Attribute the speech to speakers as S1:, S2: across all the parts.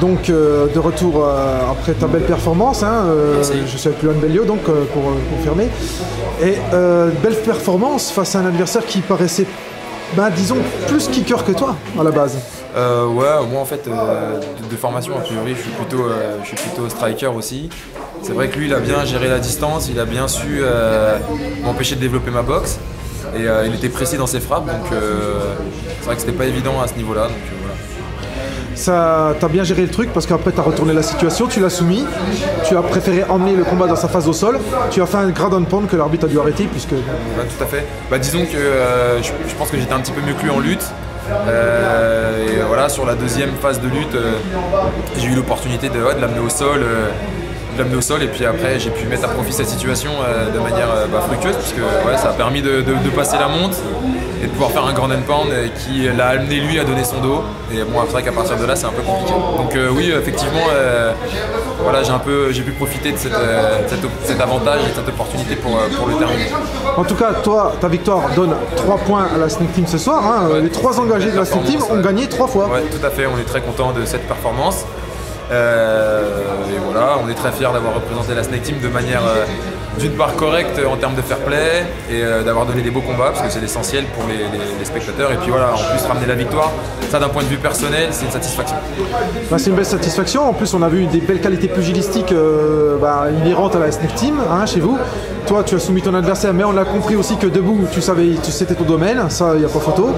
S1: Donc de retour après ta belle performance, hein, je suis avec Luan Bellio donc pour confirmer. Et belle performance face à un adversaire qui paraissait, disons, plus kicker que toi à la base.
S2: Ouais, moi en fait de formation a priori je suis plutôt striker aussi. C'est vrai que lui il a bien géré la distance, il a bien su m'empêcher de développer ma boxe et il était précis dans ses frappes, donc c'est vrai que c'était pas évident à ce niveau-là. Voilà.
S1: Ça, t'as bien géré le truc parce qu'après t'as retourné la situation, tu l'as soumis, tu as préféré emmener le combat dans sa phase au sol, tu as fait un ground and pound que l'arbitre a dû arrêter puisque...
S2: Ouais, tout à fait. Disons que je pense que j'étais un petit peu mieux que lui en lutte. Et voilà, sur la deuxième phase de lutte, j'ai eu l'opportunité de l'amener au sol. Et puis après j'ai pu mettre à profit cette situation de manière fructueuse puisque ça a permis de passer la monte et de pouvoir faire un grand and pound qui l'a amené lui à donner son dos. Et bon, c'est vrai qu'à partir de là c'est un peu compliqué. Donc oui, effectivement, voilà, j'ai pu profiter de cet avantage et de cette opportunité pour le terminer.
S1: En tout cas, toi, ta victoire donne 3 points à la Snake Team ce soir, hein. Ouais, les 3 engagés de la Snake Team ont gagné 3 fois.
S2: Ouais, tout à fait, on est très content de cette performance. Et voilà, on est très fiers d'avoir représenté la Snake Team de manière d'une part correcte en termes de fair play et d'avoir donné des beaux combats parce que c'est l'essentiel pour les spectateurs. Et puis voilà, en plus ramener la victoire, ça d'un point de vue personnel, c'est une satisfaction.
S1: C'est une belle satisfaction. En plus, on a vu des belles qualités pugilistiques inhérentes à la Snake Team, hein, chez vous. Toi, tu as soumis ton adversaire, mais on a compris aussi que debout, c'était ton domaine, ça, il n'y a pas photo.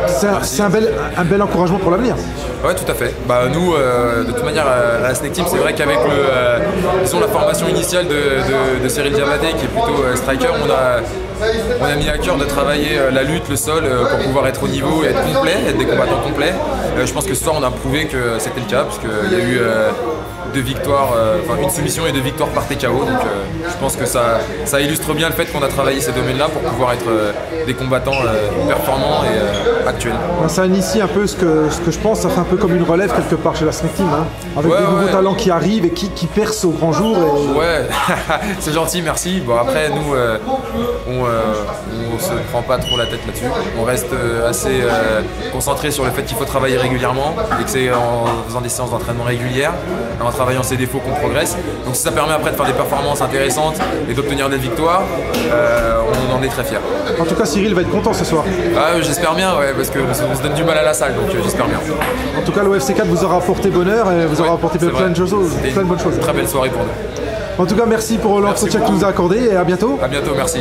S1: C'est un bel encouragement pour l'avenir.
S2: Ouais, tout à fait. Nous, de toute manière, à la Snake Team, c'est vrai qu'avec la formation initiale de Cyril Diabaté, qui est plutôt striker, on a mis à cœur de travailler la lutte, le sol, pour pouvoir être au niveau et être complet, être des combattants complets. Je pense que ce soir, on a prouvé que c'était le cas, parce qu'il y a eu 2 victoires, une soumission et 2 victoires par TKO. Donc je pense que ça illustre bien le fait qu'on a travaillé ces domaines-là pour pouvoir être des combattants performants et actuels.
S1: Ça initie un peu ce que je pense, ça fait un peu comme une relève quelque part chez la Snake Team, hein, avec des nouveaux talents qui arrivent et qui percent au grand jour.
S2: Ouais, c'est gentil, merci. Bon, après, nous, on se prend pas trop la tête là-dessus. On reste assez concentré sur le fait qu'il faut travailler régulièrement et que c'est en faisant des séances d'entraînement régulières, en travaillant ses défauts qu'on progresse. Donc si ça permet après de faire des performances intéressantes et d'obtenir des victoires, on en est très fiers.
S1: En tout cas, Cyril va être content ce soir.
S2: J'espère bien, ouais, parce qu'on se donne du mal à la salle, donc j'espère bien.
S1: En tout cas, l'OFC 4 vous aura apporté bonheur et vous aura apporté plein de bonnes choses.
S2: Très belle soirée pour nous.
S1: En tout cas, merci pour l'entretien que tu nous as accordé et à bientôt.
S2: À bientôt, merci.